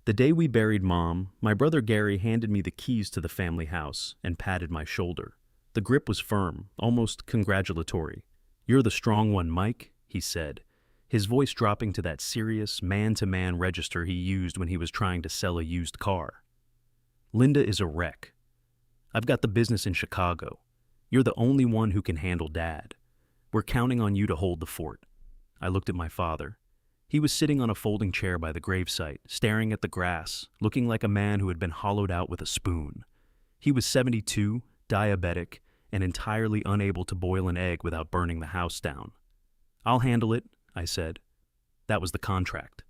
The day we buried Mom, my brother Gary handed me the keys to the family house and patted my shoulder. The grip was firm, almost congratulatory. "You're the strong one, Mike," he said, his voice dropping to that serious, man-to-man register he used when he was trying to sell a used car. "Linda is a wreck. I've got the business in Chicago. You're the only one who can handle Dad. We're counting on you to hold the fort." I looked at my father. He was sitting on a folding chair by the gravesite, staring at the grass, looking like a man who had been hollowed out with a spoon. He was 72, diabetic, and entirely unable to boil an egg without burning the house down. "I'll handle it," I said. That was the contract.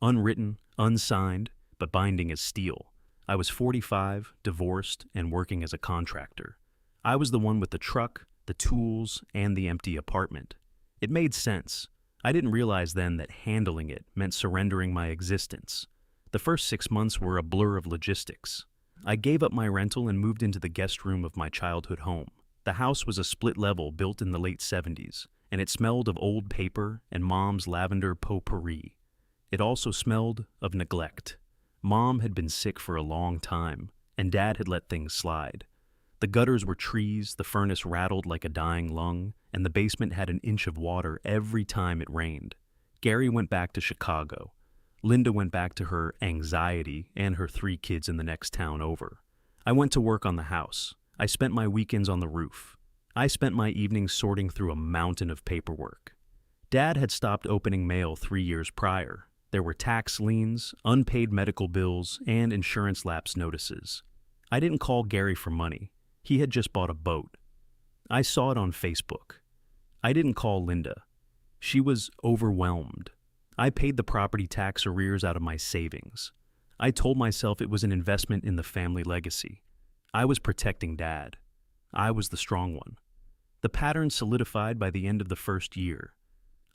Unwritten, unsigned, but binding as steel. I was 45, divorced, and working as a contractor. I was the one with the truck, the tools, and the empty apartment. It made sense. I didn't realize then that handling it meant surrendering my existence. The first 6 months were a blur of logistics. I gave up my rental and moved into the guest room of my childhood home. The house was a split level built in the late 70s, and it smelled of old paper and Mom's lavender potpourri. It also smelled of neglect. Mom had been sick for a long time, and Dad had let things slide. The gutters were trees, the furnace rattled like a dying lung, and the basement had an inch of water every time it rained. Gary went back to Chicago. Linda went back to her anxiety and her 3 kids in the next town over. I went to work on the house. I spent my weekends on the roof. I spent my evenings sorting through a mountain of paperwork. Dad had stopped opening mail 3 years prior. There were tax liens, unpaid medical bills, and insurance lapse notices. I didn't call Gary for money. He had just bought a boat. I saw it on Facebook. I didn't call Linda. She was overwhelmed. I paid the property tax arrears out of my savings. I told myself it was an investment in the family legacy. I was protecting Dad. I was the strong one. The pattern solidified by the end of the first year.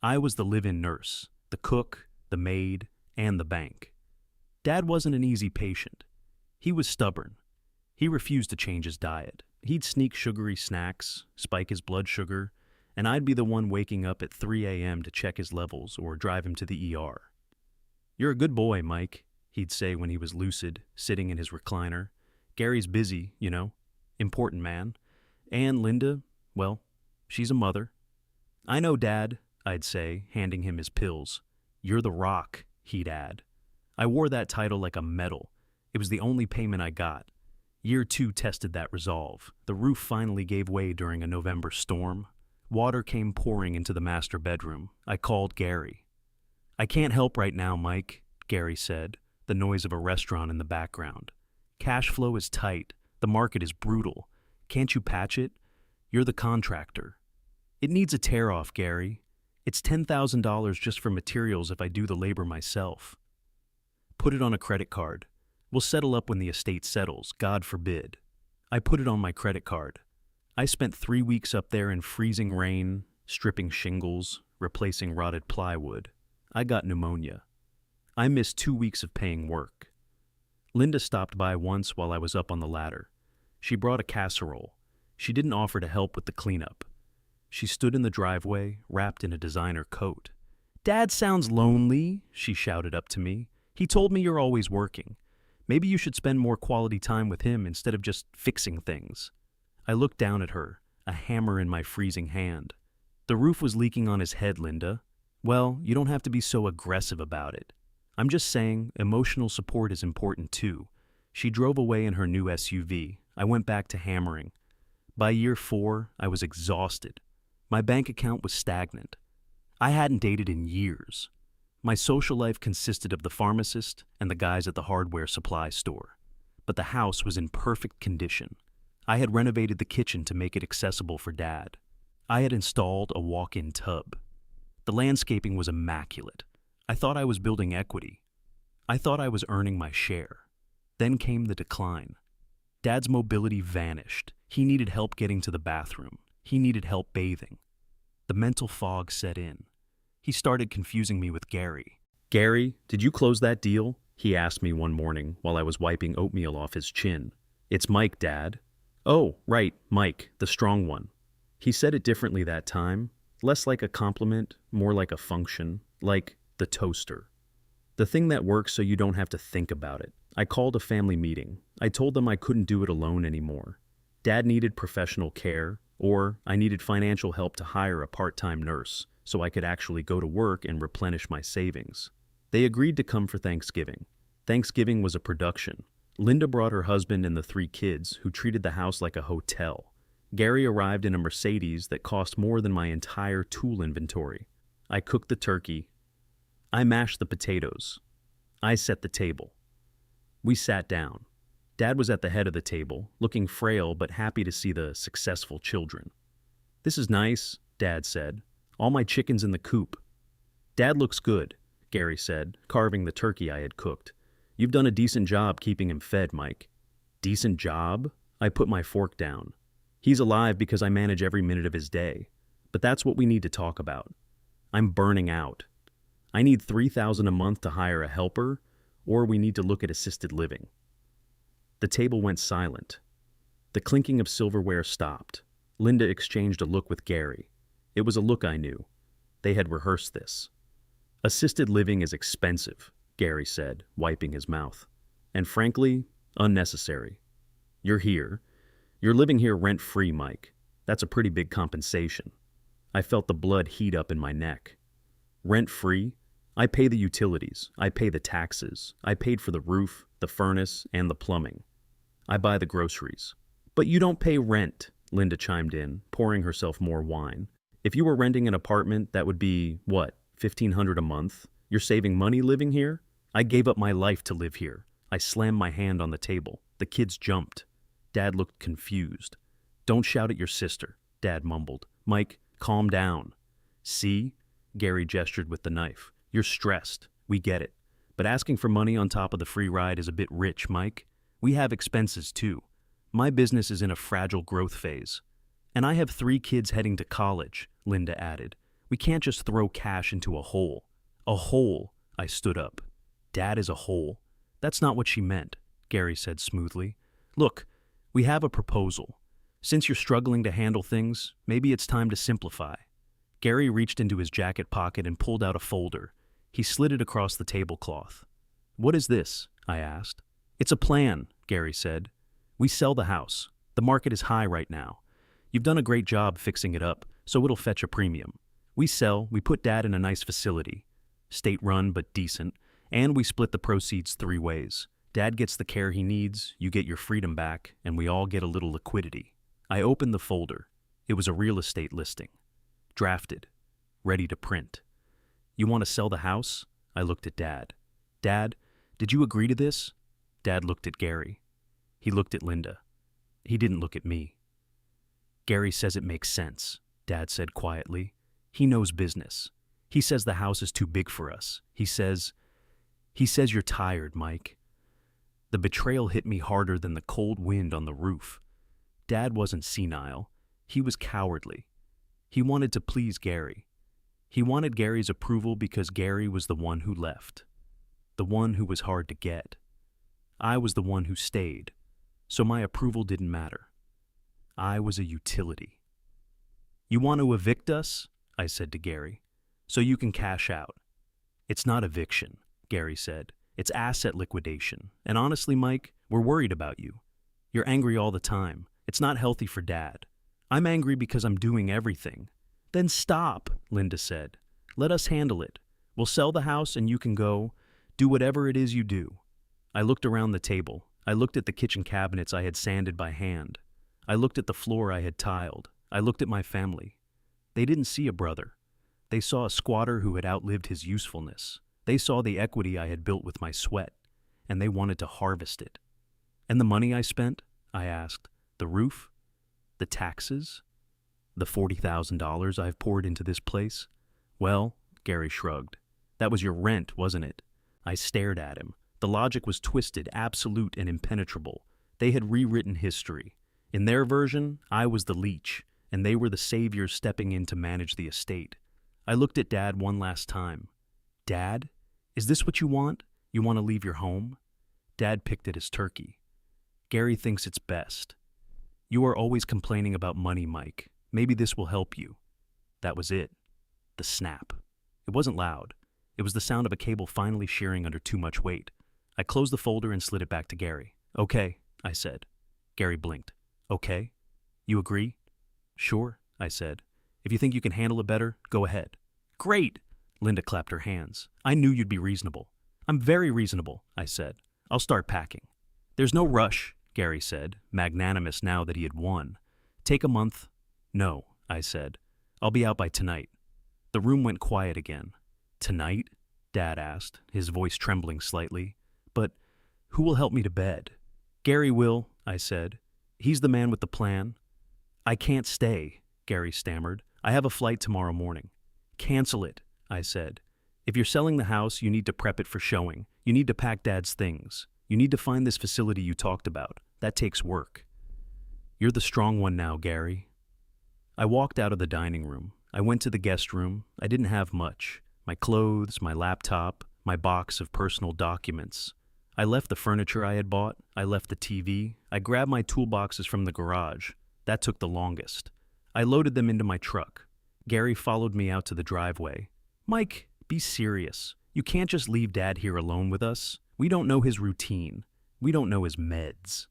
I was the live-in nurse, the cook, the maid, and the bank. Dad wasn't an easy patient. He was stubborn. He refused to change his diet. He'd sneak sugary snacks, spike his blood sugar, and I'd be the one waking up at 3 a.m. to check his levels or drive him to the ER. "You're a good boy, Mike," he'd say when he was lucid, sitting in his recliner. "Gary's busy, you know. Important man. And Linda, well, she's a mother." "I know, Dad," I'd say, handing him his pills. "You're the rock," he'd add. I wore that title like a medal. It was the only payment I got. Year 2 tested that resolve. The roof finally gave way during a November storm. Water came pouring into the master bedroom. I called Gary. "I can't help right now, Mike," Gary said, the noise of a restaurant in the background. "Cash flow is tight. The market is brutal. Can't you patch it? You're the contractor." "It needs a tear-off, Gary. It's $10,000 just for materials if I do the labor myself." "Put it on a credit card. We'll settle up when the estate settles, God forbid." I put it on my credit card. I spent 3 weeks up there in freezing rain, stripping shingles, replacing rotted plywood. I got pneumonia. I missed 2 weeks of paying work. Linda stopped by once while I was up on the ladder. She brought a casserole. She didn't offer to help with the cleanup. She stood in the driveway, wrapped in a designer coat. "Dad sounds lonely," she shouted up to me. "He told me you're always working. Maybe you should spend more quality time with him instead of just fixing things." I looked down at her, a hammer in my freezing hand. "The roof was leaking on his head, Linda." "Well, you don't have to be so aggressive about it. I'm just saying emotional support is important too." She drove away in her new SUV. I went back to hammering. By year 4, I was exhausted. My bank account was stagnant. I hadn't dated in years. My social life consisted of the pharmacist and the guys at the hardware supply store. But the house was in perfect condition. I had renovated the kitchen to make it accessible for Dad. I had installed a walk-in tub. The landscaping was immaculate. I thought I was building equity. I thought I was earning my share. Then came the decline. Dad's mobility vanished. He needed help getting to the bathroom. He needed help bathing. The mental fog set in. He started confusing me with Gary. "Gary, did you close that deal?" he asked me one morning while I was wiping oatmeal off his chin. "It's Mike, Dad." "Oh, right, Mike, the strong one." He said it differently that time, less like a compliment, more like a function, like the toaster. The thing that works so you don't have to think about it. I called a family meeting. I told them I couldn't do it alone anymore. Dad needed professional care, or I needed financial help to hire a part-time nurse so I could actually go to work and replenish my savings. They agreed to come for Thanksgiving. Thanksgiving was a production. Linda brought her husband and the 3 kids, who treated the house like a hotel. Gary arrived in a Mercedes that cost more than my entire tool inventory. I cooked the turkey. I mashed the potatoes. I set the table. We sat down. Dad was at the head of the table, looking frail but happy to see the successful children. "This is nice," Dad said. "All my chickens in the coop." "Dad looks good," Gary said, carving the turkey I had cooked. "You've done a decent job keeping him fed, Mike." "Decent job?" I put my fork down. "He's alive because I manage every minute of his day. But that's what we need to talk about. I'm burning out. I need $3,000 a month to hire a helper, or we need to look at assisted living." The table went silent. The clinking of silverware stopped. Linda exchanged a look with Gary. It was a look I knew. They had rehearsed this. "Assisted living is expensive," Gary said, wiping his mouth. "And frankly, unnecessary. You're here. You're living here rent-free, Mike. That's a pretty big compensation." I felt the blood heat up in my neck. "Rent-free? I pay the utilities. I pay the taxes. I paid for the roof, the furnace, and the plumbing. I buy the groceries." "But you don't pay rent," Linda chimed in, pouring herself more wine. "If you were renting an apartment, that would be, what, $1,500 a month? You're saving money living here?" "I gave up my life to live here." I slammed my hand on the table. The kids jumped. Dad looked confused. "Don't shout at your sister," Dad mumbled. "Mike, calm down." "See?" Gary gestured with the knife. "You're stressed. We get it. But asking for money on top of the free ride is a bit rich, Mike. We have expenses too. My business is in a fragile growth phase. And I have 3 kids heading to college," Linda added. "We can't just throw cash into a hole." "A hole?" I stood up. "Dad is a hole." "That's not what she meant," Gary said smoothly. "Look, we have a proposal. Since you're struggling to handle things, maybe it's time to simplify." Gary reached into his jacket pocket and pulled out a folder. He slid it across the tablecloth. "What is this?" I asked. "It's a plan," Gary said. "We sell the house. The market is high right now. You've done a great job fixing it up, so it'll fetch a premium. We sell, we put Dad in a nice facility, state-run but decent, and we split the proceeds 3 ways. Dad gets the care he needs, you get your freedom back, and we all get a little liquidity." I opened the folder. It was a real estate listing. Drafted. Ready to print. "You want to sell the house?" I looked at Dad. "Dad, did you agree to this?" Dad looked at Gary. He looked at Linda. He didn't look at me. "Gary says it makes sense," Dad said quietly. "He knows business. He says the house is too big for us. He says you're tired, Mike." The betrayal hit me harder than the cold wind on the roof. Dad wasn't senile. He was cowardly. He wanted to please Gary. He wanted Gary's approval because Gary was the one who left, the one who was hard to get. I was the one who stayed, so my approval didn't matter. I was a utility. "You want to evict us?" I said to Gary, "so you can cash out." "It's not eviction," Gary said. "It's asset liquidation. And honestly, Mike, we're worried about you. You're angry all the time. It's not healthy for Dad. I'm angry because I'm doing everything." "Then stop," Linda said. "Let us handle it. We'll sell the house and you can go. Do whatever it is you do." I looked around the table. I looked at the kitchen cabinets I had sanded by hand. I looked at the floor I had tiled. I looked at my family. They didn't see a brother. They saw a squatter who had outlived his usefulness. They saw the equity I had built with my sweat, and they wanted to harvest it. "And the money I spent?" I asked. "The roof? The taxes? The $40,000 I've poured into this place?" "Well," Gary shrugged. "That was your rent, wasn't it?" I stared at him. The logic was twisted, absolute, and impenetrable. They had rewritten history. In their version, I was the leech, and they were the saviors stepping in to manage the estate. I looked at Dad one last time. "Dad, is this what you want? You want to leave your home?" Dad picked at his turkey. "Gary thinks it's best. You are always complaining about money, Mike. Maybe this will help you." That was it. The snap. It wasn't loud. It was the sound of a cable finally shearing under too much weight. I closed the folder and slid it back to Gary. Okay, I said. Gary blinked. Okay? You agree? Sure, I said. If you think you can handle it better, go ahead. Great! Linda clapped her hands. I knew you'd be reasonable. I'm very reasonable, I said. I'll start packing. There's no rush, Gary said, magnanimous now that he had won. Take a month. No, I said. I'll be out by tonight. The room went quiet again. Tonight? Dad asked, his voice trembling slightly. But who will help me to bed? Gary will, I said. He's the man with the plan. I can't stay, Gary stammered. I have a flight tomorrow morning. Cancel it, I said. If you're selling the house, you need to prep it for showing. You need to pack Dad's things. You need to find this facility you talked about. That takes work. You're the strong one now, Gary. I walked out of the dining room. I went to the guest room. I didn't have much. My clothes, my laptop, my box of personal documents. I left the furniture I had bought. I left the TV. I grabbed my toolboxes from the garage. That took the longest. I loaded them into my truck. Gary followed me out to the driveway. Mike, be serious. You can't just leave Dad here alone with us. We don't know his routine. We don't know his meds.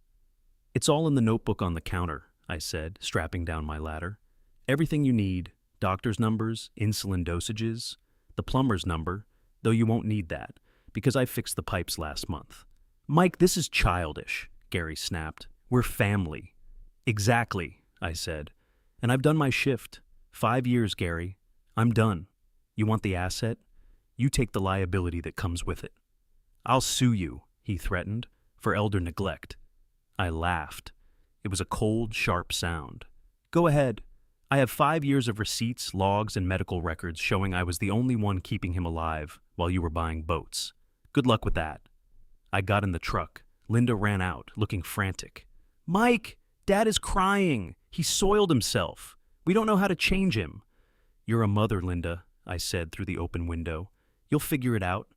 It's all in the notebook on the counter, I said, strapping down my ladder. Everything you need, doctor's numbers, insulin dosages, the plumber's number, though you won't need that, because I fixed the pipes last month. Mike, this is childish, Gary snapped. We're family. Exactly, I said. And I've done my shift. 5 years, Gary. I'm done. You want the asset? You take the liability that comes with it. I'll sue you, he threatened, for elder neglect. I laughed. It was a cold, sharp sound. Go ahead. I have 5 years of receipts, logs, and medical records showing I was the only one keeping him alive while you were buying boats. Good luck with that. I got in the truck. Linda ran out, looking frantic. Mike, Dad is crying. He soiled himself. We don't know how to change him. You're a mother, Linda, I said through the open window. You'll figure it out.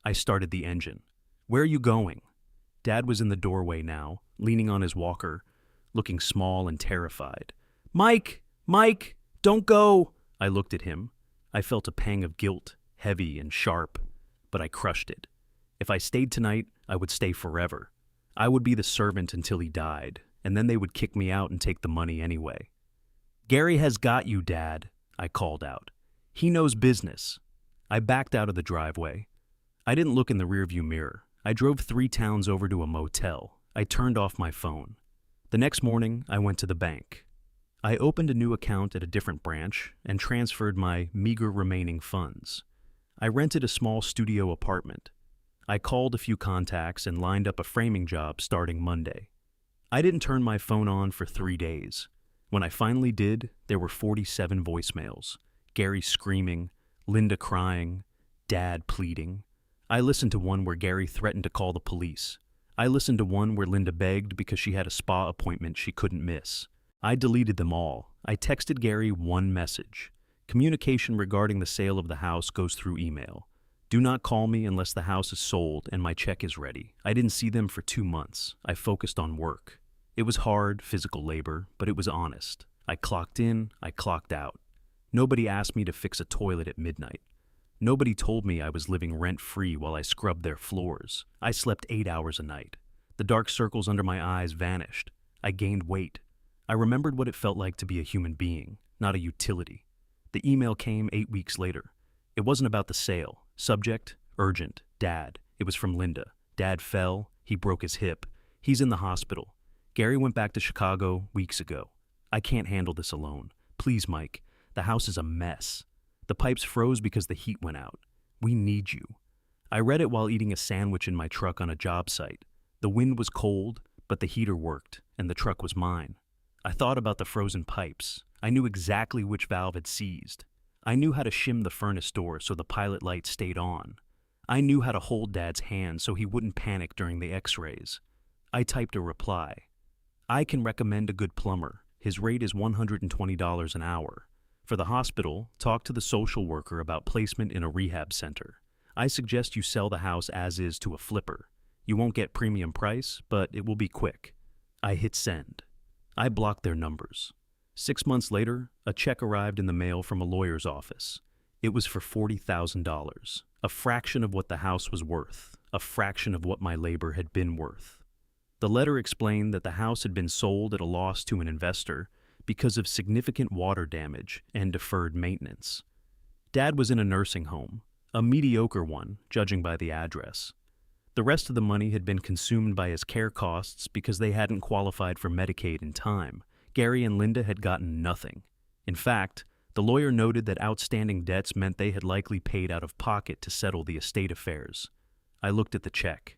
I started the engine. Where are you going? Dad was in the doorway now, leaning on his walker, looking small and terrified. Mike! Mike! Don't go! I looked at him. I felt a pang of guilt, heavy and sharp, but I crushed it. If I stayed tonight, I would stay forever. I would be the servant until he died, and then they would kick me out and take the money anyway. Gary has got you, Dad, I called out. He knows business. I backed out of the driveway. I didn't look in the rearview mirror. I drove 3 towns over to a motel. I turned off my phone. The next morning, I went to the bank. I opened a new account at a different branch and transferred my meager remaining funds. I rented a small studio apartment. I called a few contacts and lined up a framing job starting Monday. I didn't turn my phone on for 3 days. When I finally did, there were 47 voicemails. Gary screaming, Linda crying, Dad pleading. I listened to one where Gary threatened to call the police. I listened to one where Linda begged because she had a spa appointment she couldn't miss. I deleted them all. I texted Gary one message. Communication regarding the sale of the house goes through email. Do not call me unless the house is sold and my check is ready. I didn't see them for 2 months. I focused on work. It was hard, physical labor, but it was honest. I clocked in, I clocked out. Nobody asked me to fix a toilet at midnight. Nobody told me I was living rent-free while I scrubbed their floors. I slept 8 hours a night. The dark circles under my eyes vanished. I gained weight. I remembered what it felt like to be a human being, not a utility. The email came 8 weeks later. It wasn't about the sale. Subject, urgent, Dad. It was from Linda. Dad fell. He broke his hip. He's in the hospital. Gary went back to Chicago weeks ago. I can't handle this alone. Please, Mike. The house is a mess. The pipes froze because the heat went out. We need you. I read it while eating a sandwich in my truck on a job site. The wind was cold, but the heater worked, and the truck was mine. I thought about the frozen pipes. I knew exactly which valve had seized. I knew how to shim the furnace door so the pilot light stayed on. I knew how to hold Dad's hand so he wouldn't panic during the x-rays. I typed a reply. I can recommend a good plumber. His rate is $120 an hour. For the hospital, talk to the social worker about placement in a rehab center. I suggest you sell the house as is to a flipper. You won't get premium price, but it will be quick. I hit send. I blocked their numbers. 6 months later, a check arrived in the mail from a lawyer's office. It was for $40,000. A fraction of what the house was worth, a fraction of what my labor had been worth. The letter explained that the house had been sold at a loss to an investor because of significant water damage and deferred maintenance. Dad was in a nursing home, a mediocre one, judging by the address. The rest of the money had been consumed by his care costs because they hadn't qualified for Medicaid in time. Gary and Linda had gotten nothing. In fact, the lawyer noted that outstanding debts meant they had likely paid out of pocket to settle the estate affairs. I looked at the check.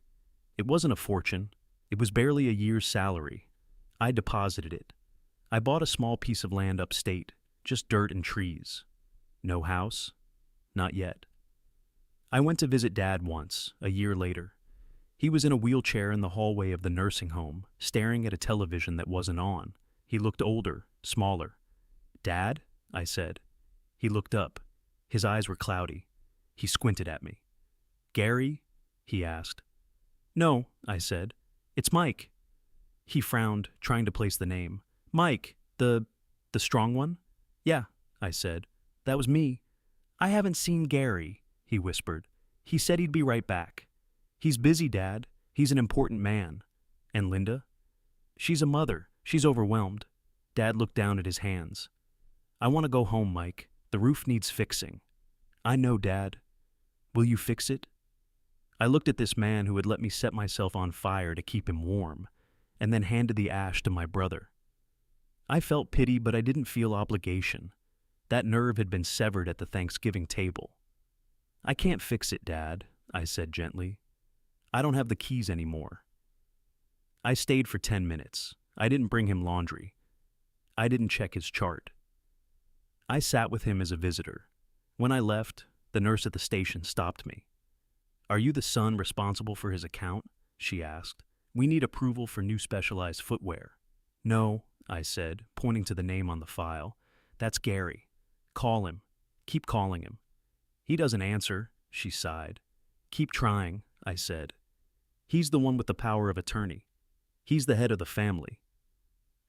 It wasn't a fortune. It was barely a year's salary. I deposited it. I bought a small piece of land upstate, just dirt and trees. No house? Not yet. I went to visit Dad once, a year later. He was in a wheelchair in the hallway of the nursing home, staring at a television that wasn't on. He looked older, smaller. "Dad?" I said. He looked up. His eyes were cloudy. He squinted at me. "Gary?" he asked. "No," I said. "It's Mike." He frowned, trying to place the name. "Mike, the strong one?" "Yeah," I said. "That was me." "I haven't seen Gary," he whispered. "He said he'd be right back." "He's busy, Dad. He's an important man." "And Linda?" "She's a mother. She's overwhelmed." Dad looked down at his hands. "I want to go home, Mike. The roof needs fixing." "I know, Dad." "Will you fix it?" I looked at this man who had let me set myself on fire to keep him warm, and then handed the ash to my brother. I felt pity, but I didn't feel obligation. That nerve had been severed at the Thanksgiving table. "I can't fix it, Dad," I said gently. "I don't have the keys anymore." I stayed for 10 minutes. I didn't bring him laundry. I didn't check his chart. I sat with him as a visitor. When I left, the nurse at the station stopped me. "Are you the son responsible for his account?" she asked. "We need approval for new specialized footwear." "No," I said, pointing to the name on the file. "That's Gary. Call him. Keep calling him." "He doesn't answer," she sighed. "Keep trying," I said. "He's the one with the power of attorney. He's the head of the family."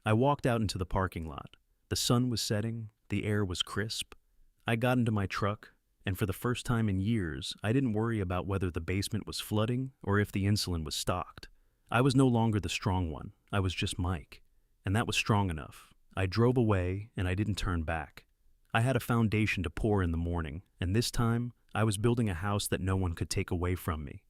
I walked out into the parking lot. The sun was setting, the air was crisp. I got into my truck, and for the first time in years, I didn't worry about whether the basement was flooding or if the insulin was stocked. I was no longer the strong one. I was just Mike. And that was strong enough. I drove away, and I didn't turn back. I had a foundation to pour in the morning, and this time, I was building a house that no one could take away from me.